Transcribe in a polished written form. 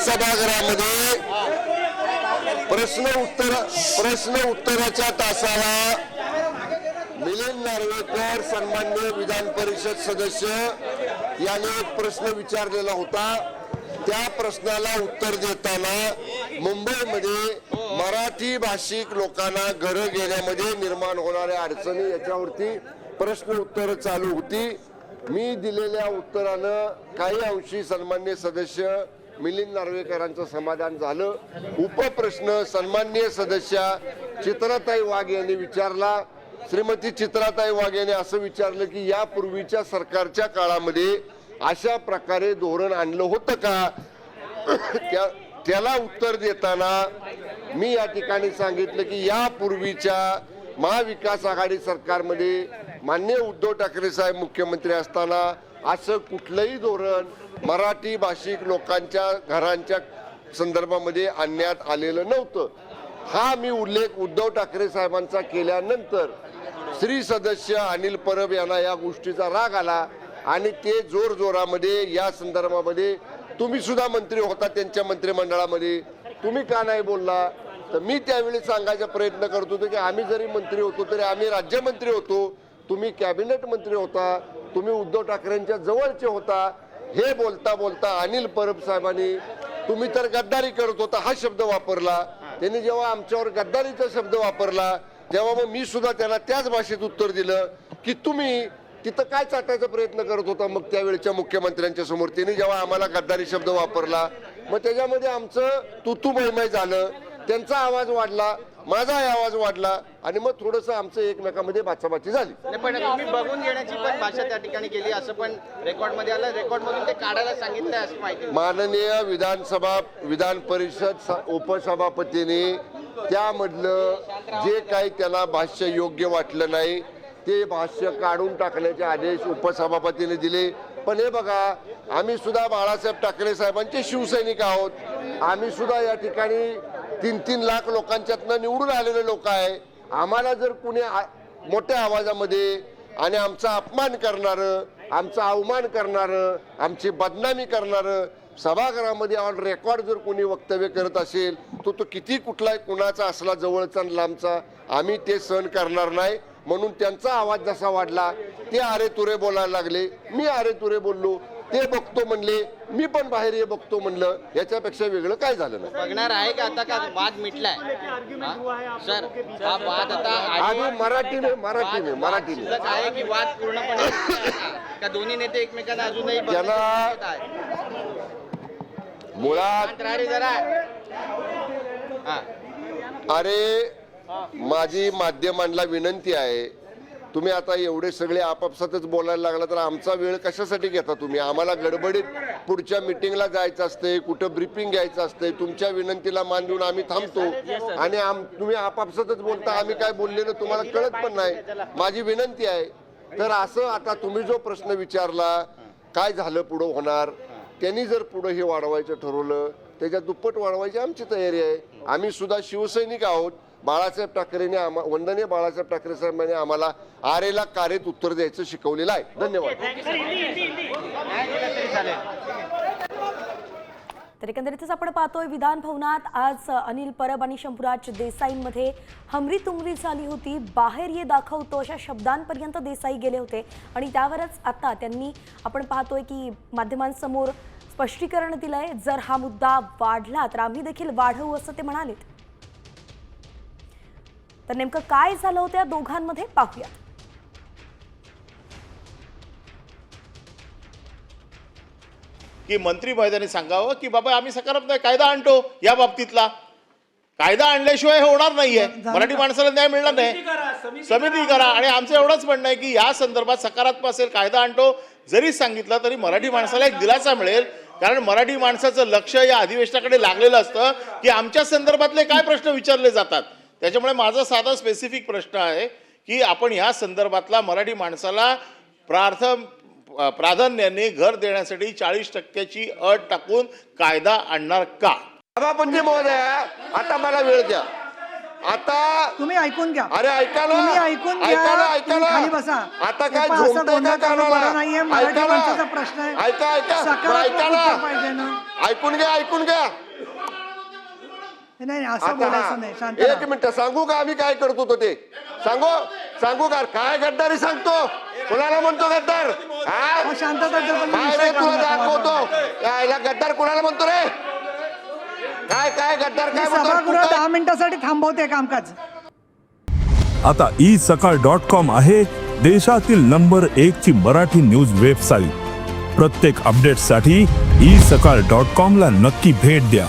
सभागृहामध्ये प्रश्न उत्तराच्या तासाला मिलिंद नार्वेकर सन्माननीय विधान परिषद सदस्य यांनी एक प्रश्न विचारलेला होता। त्या प्रश्नाला उत्तर देताना मुंबईमध्ये मराठी भाषिक लोकांना घरं घेण्यामध्ये निर्माण होणाऱ्या अडचणी याच्यावरती प्रश्न उत्तर चालू होती। मी दिलेल्या उत्तरानं काही अंशी सन्माननीय सदस्य मिलिंद नार्वेकरांचं समाधान झालं। उपप्रश्न सन्माननीय सदस्य चित्राताई वाघ यांनी विचारला। श्रीमती चित्राताई वाघ यांनी असं विचारलं की यापूर्वीच्या सरकारच्या काळामध्ये अशा प्रकारे धोरण आणलं होतं का? त्याला उत्तर देताना मी या ठिकाणी सांगितलं की यापूर्वीच्या महाविकास आघाडी सरकारमध्ये माननीय उद्धव ठाकरे साहेब मुख्यमंत्री असताना असं कुठलंही धोरण मराठी भाषिक लोकांच्या घरांच्या संदर्भामध्ये आणण्यात आलेलं नव्हतं। हा मी उल्लेख उद्धव ठाकरे साहेबांचा केल्यानंतर श्री सदस्य अनिल परब यांना या गोष्टीचा राग आला आणि ते जोरामध्ये या संदर्भामध्ये तुम्ही सुद्धा मंत्री होता त्यांच्या मंत्रिमंडळामध्ये, तुम्ही का नाही बोलला? तर मी त्यावेळी सांगायचा प्रयत्न करत होतो की आम्ही जरी मंत्री होतो तरी आम्ही राज्यमंत्री होतो, तुम्ही कॅबिनेट मंत्री होता, तुम्ही उद्धव ठाकरेंच्या जवळचे होता। हे बोलता अनिल परब साहेबांनी तुम्ही तर गद्दारी करत होता हा शब्द वापरला। त्यांनी जेव्हा आमच्यावर गद्दारीचा शब्द वापरला तेव्हा मग मी सुद्धा त्याला त्याच भाषेत उत्तर दिलं की तुम्ही तिथं काय चाटायचा प्रयत्न करत होता मग त्यावेळच्या मुख्यमंत्र्यांच्या समोर? त्यांनी जेव्हा आम्हाला गद्दारी शब्द वापरला मग त्याच्यामध्ये आमचं तुतू मैमय झालं, त्यांचा आवाज वाढला, माझाही आवाज वाढला आणि मग थोडंसं आमचं एकमेकांमध्ये बाचाबाची झाली। पण तुम्ही बघून घेण्याची पण भाषा त्या ठिकाणी केली असं पण रेकॉर्डमध्ये आलं, रेकॉर्डमधून ते काढायला सांगितलंय असं माहिती। माननीय विधान परिषद उपसभापतींनी त्यामधलं जे काही त्याला भाष्य योग्य वाटलं नाही ते भाष्य काढून टाकण्याचे आदेश उपसभापतींनी दिले। पण हे बघा, आम्ही सुद्धा बाळासाहेब ठाकरे साहेबांचे शिवसैनिक आहोत, आम्ही सुद्धा या ठिकाणी 3-3 लाख लोकांच्यातनं निवडून आलेले लोक आहे। आम्हाला जर कुणी मोठ्या आवाजामध्ये आणि आमचा अपमान करणारं, आमचा अवमान करणारं, आमची बदनामी करणारं सभागृहामध्ये ऑन रेकॉर्ड जर कोणी वक्तव्य करत असेल तो किती कुठलाही कुणाचा असला जवळचा लांबचा, आम्ही ते सहन करणार नाही। म्हणून त्यांचा आवाज जसा वाढला ते अरे तुरे बोलायला लागले, मी अरे तुरे बोललो, ते बघतो म्हणले, मी पण बाहेर ये बघतो म्हणलं, याच्यापेक्षा वेगळं काय झालं नाही। बघणार आहे का आता का वाद मिटलाय? सर हा वाद आता मराठीने आहे की वाद पूर्णपणे का दोन्ही नेते एकमेकांना अजूनही मुळात अरे माझी माध्यमांना विनंती आहे, तुम्ही आता एवढे सगळे आपापसातच बोलायला लागला तर आमचा वेळ कशासाठी घेता तुम्ही? आम्हाला गडबडीत पुढच्या मीटिंगला जायचं असते, कुठं ब्रीफिंग घ्यायचं असते, तुमच्या विनंतीला मान देऊन आम्ही थांबतो आणि तुम्ही आपापसातच बोलता, आम्ही काय बोललेलं तुम्हाला कळत पण नाही। माझी विनंती आहे, तर असं आता तुम्ही जो प्रश्न विचारला काय झालं पुढं होणार, त्यांनी जर पुढं हे वाढवायचं ठरवलं त्याच्या दुप्पट वाढवायची आमची तयारी आहे। आम्ही सुद्धा शिवसैनिक आहोत। बाळासाहेब ठाकरेंनी वंदनीय बाळासाहेब ठाकरे साहेबांनी आम्हाला आरेला कारेत उत्तर द्यायचं शिकवलेलं आहे। धन्यवाद। तर एकंदरीतच आपण पाहतोय विधान भवनात आज अनिल परब आणि शंभूराज देसाईंमध्ये हमरी तुमरी झाली होती। बाहेर ये दाखवतो अशा शब्दांपर्यंत देसाई गेले होते आणि त्यावरच आता त्यांनी आपण पाहतोय की माध्यमांसमोर स्पष्टीकरण दिलंय, जर हा मुद्दा वाढला तर आम्ही देखील वाढवू असं ते म्हणालेत। तर नेमकं काय झालं होतं या दोघांमध्ये पाहूया। की मंत्री महोदयांनी सांगावं की बाबा आम्ही सकारात्मक कायदा आणतो, या बाबतीतला कायदा आणल्याशिवाय हे होणार नाहीये, मराठी माणसाला न्याय मिळणार नाही, समिती करा। आणि आमचं एवढंच म्हणणं आहे की या संदर्भात सकारात्मक असेल कायदा आणतो जरी सांगितलं तरी मराठी माणसाला एक दिलासा मिळेल, कारण मराठी माणसाचं लक्ष या अधिवेशनाकडे लागलेलं असतं की आमच्या संदर्भातले काय प्रश्न विचारले जातात। त्याच्यामुळे माझा साधा स्पेसिफिक प्रश्न आहे की आपण या संदर्भातला मराठी माणसाला प्राधान्याने घर देण्यासाठी 40% अट टाकून कायदा आणणार का? सभापती महोदय, आता मला वेळ द्या, आता तुम्ही ऐकून घ्या. अरे ऐका ना, तुम्ही ऐकून घ्या. ऐका ना, तुम्ही खाली बसा. आता हे काय पहा, असं झोंबतंय गोंधळ का करणं कानाला? बरं नाहीये. मराठी ऐका ना. माणसाचा प्रश्न आहे. ऐका ऐका बरं, सकारात्मक ऐका उत्तर पाहिजे ना, ना. ऐकून घ्या नाही असं आता बोलायचं नाही. शांत एक राहा. मिनिट सांगू का आम्ही काय करतो तो ते सांगू का काय गद्दारी सांगतो कोणाला म्हणतो गद्दार हा? शांतता जर काय रे तुला दाखवतो याला गद्दार कोणाला म्हणतो रे काय गद्दार काय सभागृह म्हणतो 10 मिनिटासाठी थांबवते कामकाज. आता isakal.com आहे देशातील नंबर 1 ची मराठी न्यूज वेबसाईट. प्रत्येक अपडेटसाठी isakal.com ला नक्की भेट द्या.